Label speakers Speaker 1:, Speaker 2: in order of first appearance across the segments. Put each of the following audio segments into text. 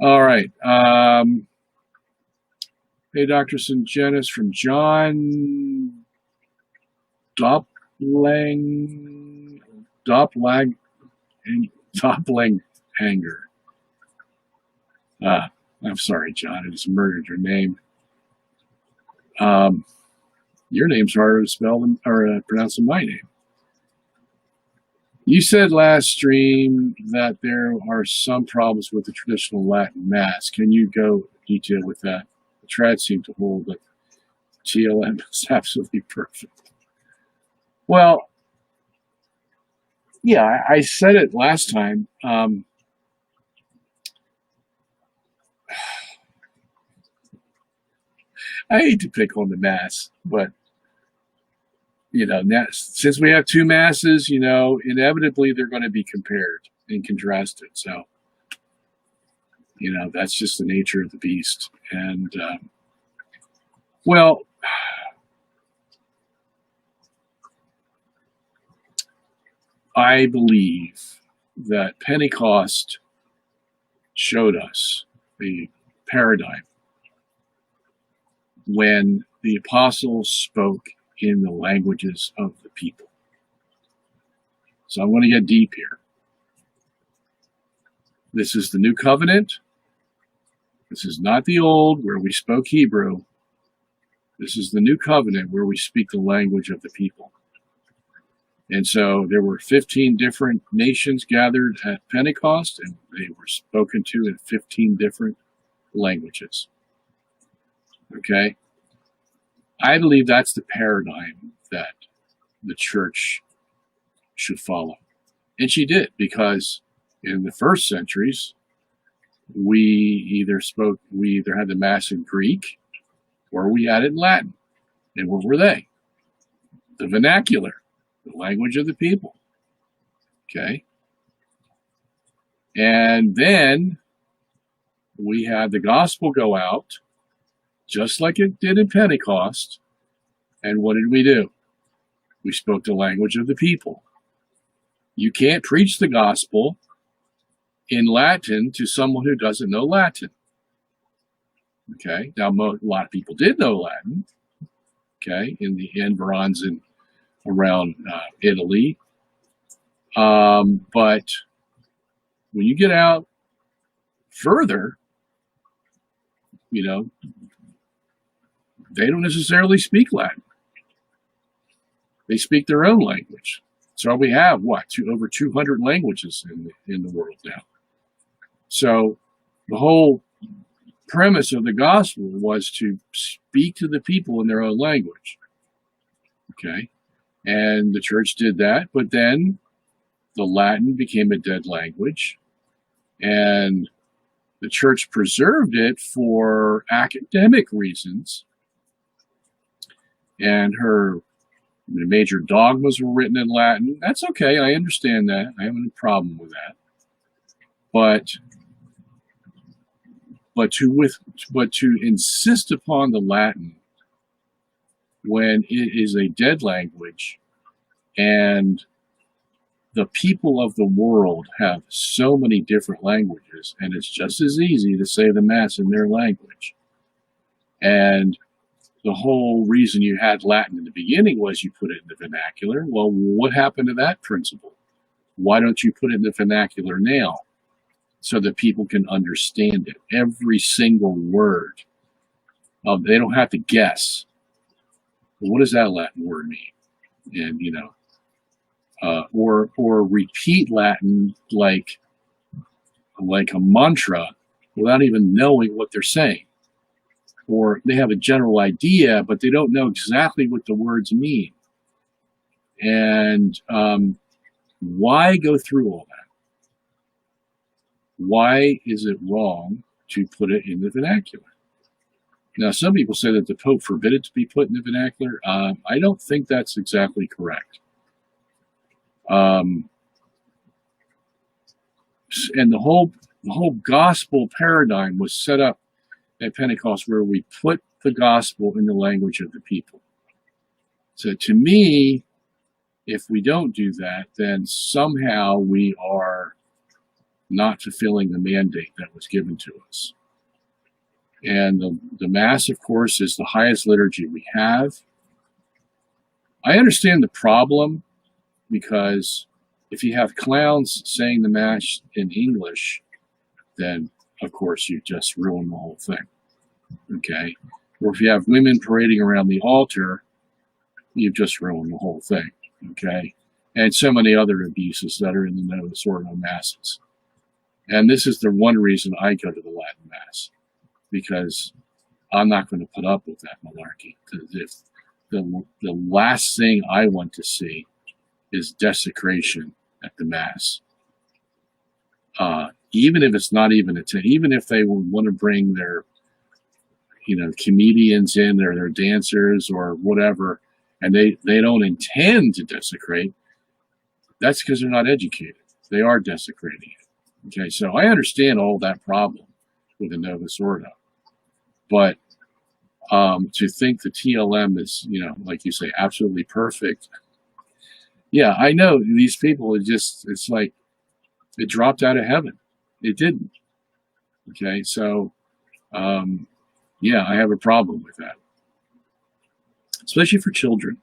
Speaker 1: All right. Hey, Dr. Sungenis from John Doplang, Doplang, Doplang Hanger. I'm sorry, John. I just murdered your name. Um, your name's harder to spell than, or pronounce than my name. You said last stream that there are some problems with the traditional Latin Mass. Can you go detail with that? The trad seemed to hold that TLM is absolutely perfect. Well, yeah, I said it last time. I hate to pick on the Mass, but now, since we have two masses, inevitably they're going to be compared and contrasted. So, that's just the nature of the beast. And, well, I believe that Pentecost showed us the paradigm when the apostles spoke in the languages of the people. So I'm going to get deep here. This is the new covenant. This is not the old where we spoke Hebrew. This is the new covenant where we speak the language of the people. And so there were 15 different nations gathered at Pentecost, and they were spoken to in 15 different languages. Okay? I believe that's the paradigm that the church should follow. And she did, because in the first centuries, we either had the Mass in Greek or we had it in Latin. And what were they? The vernacular, the language of the people. Okay? And then we had the gospel go out, just like it did in Pentecost. And what did we do? We spoke the language of the people. You can't preach the gospel in Latin to someone who doesn't know Latin. Okay? Now, a lot of people did know Latin, okay, in the environs and around Italy. But when you get out further, they don't necessarily speak Latin. They speak their own language. So we have, over 200 languages in the world now. So the whole premise of the gospel was to speak to the people in their own language. Okay? And the church did that, but then the Latin became a dead language, and the church preserved it for academic reasons, and her major dogmas were written in Latin. That's okay. I understand that. I have no problem with that. But to insist upon the Latin when it is a dead language and the people of the world have so many different languages, and it's just as easy to say the Mass in their language. And the whole reason you had Latin in the beginning was you put it in the vernacular. Well, what happened to that principle? Why don't you put it in the vernacular now so that people can understand it? Every single word. They don't have to guess. Well, what does that Latin word mean? And, or repeat Latin like a mantra without even knowing what they're saying. Or they have a general idea, but they don't know exactly what the words mean. And why go through all that? Why is it wrong to put it in the vernacular? Now, some people say that the Pope forbid it to be put in the vernacular. I don't think that's exactly correct. And the whole gospel paradigm was set up at Pentecost, where we put the gospel in the language of the people. So to me, if we don't do that, then somehow we are not fulfilling the mandate that was given to us. And the Mass, of course, is the highest liturgy we have. I understand the problem, because if you have clowns saying the Mass in English, then, of course, you just ruin the whole thing. Okay? Or if you have women parading around the altar, you've just ruined the whole thing. Okay? And so many other abuses that are in the Novus Ordo Masses. And this is the one reason I go to the Latin Mass, because I'm not going to put up with that malarkey. If the last thing I want to see is desecration at the Mass. Even if it's not even even if they want to bring their, comedians in, or their dancers or whatever, and they don't intend to desecrate, that's because they're not educated. They are desecrating it. Okay, so I understand all that problem with the Novus Ordo, but to think the TLM is, like you say, absolutely perfect. Yeah, I know these people, it's like it dropped out of heaven. It didn't. Okay, so yeah, I have a problem with that, especially for children.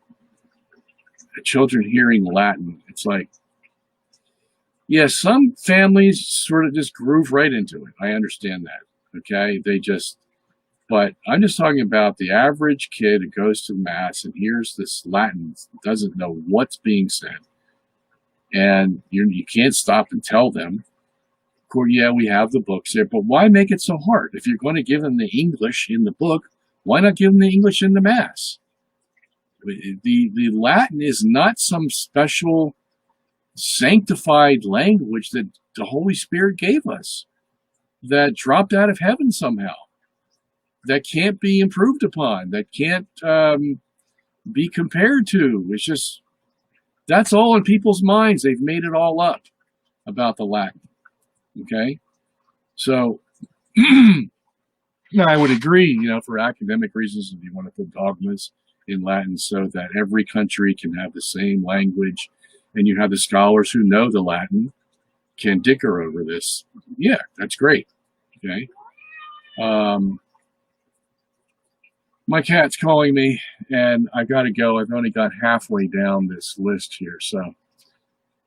Speaker 1: Children hearing Latin, it's like, yeah, some families sort of just groove right into it. I understand that. Okay, but I'm just talking about the average kid who goes to Mass and hears this Latin, doesn't know what's being said, and you can't stop and tell them. Of course, yeah, we have the books there, but why make it so hard? If you're going to give them the English in the book, why not give them the English in the Mass? The Latin is not some special sanctified language that the Holy Spirit gave us, that dropped out of heaven somehow, that can't be improved upon, that can't be compared to. It's just, that's all in people's minds. They've made it all up about the Latin. Okay? So, I would agree, for academic reasons, if you want to put dogmas in Latin so that every country can have the same language, and you have the scholars who know the Latin can dicker over this. Yeah, that's great. Okay. My cat's calling me, and I got to go. I've only got halfway down this list here, so